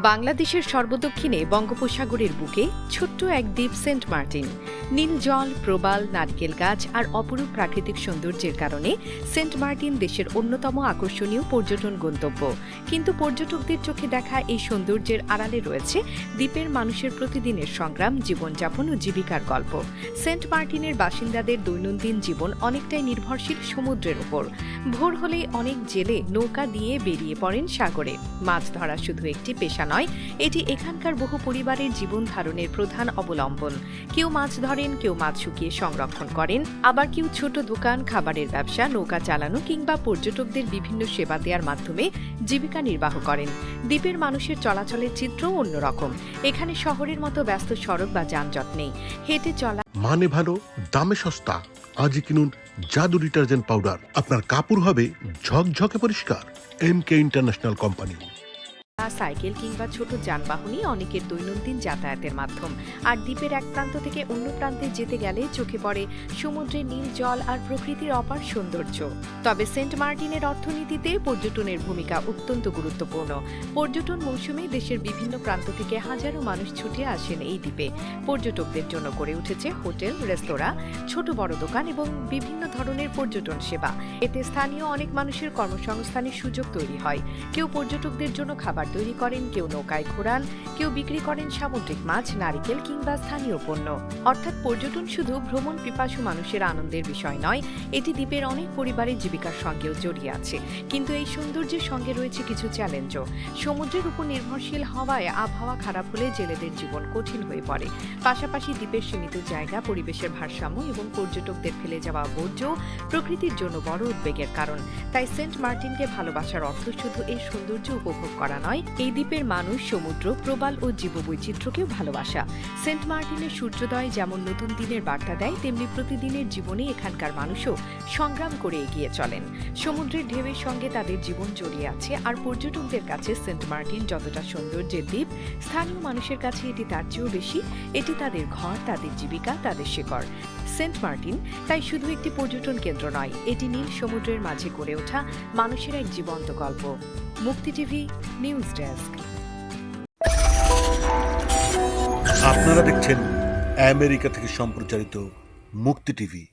বাংলাদেশের সর্বদক্ষিণে বঙ্গোপসাগরের বুকে ছোট্ট এক দ্বীপ সেন্ট মার্টিন। নীল জল, প্রবাল, নারকেল গাছ আর অপরূপ প্রাকৃতিক সৌন্দর্যের কারণে সেন্ট মার্টিন দেশের অন্যতম আকর্ষণীয় পর্যটন গন্তব্য। কিন্তু পর্যটকদের চোখে দেখা এই সৌন্দর্যের আড়ালে রয়েছে দ্বীপের মানুষের প্রতিদিনের সংগ্রাম, জীবনযাপন ও জীবিকার গল্প। সেন্ট মার্টিনের বাসিন্দাদের দৈনন্দিন জীবন অনেকটাই নির্ভরশীল সমুদ্রের উপর। ভোর হলেই অনেক জেলে নৌকা দিয়ে বেরিয়ে পড়েন সাগরে। মাছ ধরা শুধু একটি পেশা নয়, এটি এখানকার বহু পরিবারের জীবন ধারণের প্রধান অবলম্বন। কেউ মাছ ধরেন, কেউ মাছ শুকিয়ে সংরক্ষণ করেন, আবার কেউ ছোট দোকান, খাবারের ব্যবসা, নৌকা চালানো কিংবা পর্যটকদের বিভিন্ন সেবা দেওয়ার মাধ্যমে জীবিকা নির্বাহ করেন। দ্বীপের মানুষের চলাচলের চিত্রও অন্যরকম। এখানে শহরের মতো ব্যস্ত সড়ক বা যানজট নেই। হেঁটে চলা মানে ভালো, দামে সস্তা। আজই কিনুন জাদু ডিটারজেন্ট পাউডার। আপনার কাপড় হবে ঝকঝকে পরিষ্কার। MK international company. সাইকেল কিংবা ছোট যানবাহনই অনেকের দৈনন্দিন যাতায়াতের মাধ্যম। আর দ্বীপের এক প্রান্ত থেকে অন্য প্রান্তে যেতে গেলে চোখে পড়ে সমুদ্রের নীল জল আর প্রকৃতির অপার সৌন্দর্য। তবে সেন্ট মার্টিনের অর্থনীতিতে পর্যটনের ভূমিকা অত্যন্ত গুরুত্বপূর্ণ। পর্যটন মৌসুমে দেশের বিভিন্ন প্রান্ত থেকে হাজারো মানুষ ছুটে আসেন এই দ্বীপে। পর্যটকদের জন্য গড়ে উঠেছে হোটেল, রেস্তোরাঁ, ছোট বড় দোকান এবং বিভিন্ন ধরনের পর্যটন সেবা। এতে স্থানীয় অনেক মানুষের কর্মসংস্থানের সুযোগ তৈরি হয়। কেউ পর্যটকদের জন্য খাবার তৈরি করেন, কেউ নৌকায় ঘোরান, কেউ বিক্রি করেন সামুদ্রিক মাছ, নারিকেল কিংবা স্থানীয় পণ্য। অর্থাৎ পর্যটন শুধু ভ্রমণ পিপাসু মানুষের আনন্দের বিষয় নয়, এটি দ্বীপের অনেক পরিবারের জীবিকার সঙ্গেও জড়িয়ে আছে। কিন্তু এই সৌন্দর্যের সঙ্গে রয়েছে কিছু চ্যালেঞ্জও। সমুদ্রের উপর নির্ভরশীল হওয়ায় আবহাওয়া খারাপ হলে জেলেদের জীবন কঠিন হয়ে পড়ে। পাশাপাশি দ্বীপের সীমিত জায়গা, পরিবেশের ভারসাম্য এবং পর্যটকদের ফেলে যাওয়া বর্জ্য প্রকৃতির জন্য বড় উদ্বেগের কারণ। তাই সেন্ট মার্টিনকে ভালোবাসার অর্থ শুধু এই সৌন্দর্য উপভোগ করা নয়, এই দ্বীপের মানুষ, সমুদ্র, প্রবাল ও জীববৈচিত্র্যকেও ভালোবাসা। সেন্ট মার্টিনের সূর্যোদয় যেমন নতুন দিনের বার্তা দেয়, তেমনি প্রতিদিনের জীবনে এখানকার মানুষও সংগ্রাম করে এগিয়ে চলেন। সমুদ্রের ঢেউয়ের সঙ্গে তাদের জীবন জড়িয়ে আছে। আর পর্যটকদের কাছে সেন্ট মার্টিন যতটা সৌন্দর্যের দ্বীপ, স্থানীয় মানুষের কাছে এটি তার চেয়েও বেশি। এটি তাদের ঘর, তাদের জীবিকা, তাদের শিকড়। সেন্ট মার্টিন তাই শুধু একটি পর্যটন কেন্দ্র নয়, এটি নীল সমুদ্রের মাঝে গড়ে ওঠা মানুষের এক জীবন্ত গল্প। মুক্তি টিভি নিউজ ডেস্ক। আপনারা দেখছেন আমেরিকা থেকে সম্প্রচারিত মুক্তি টিভি।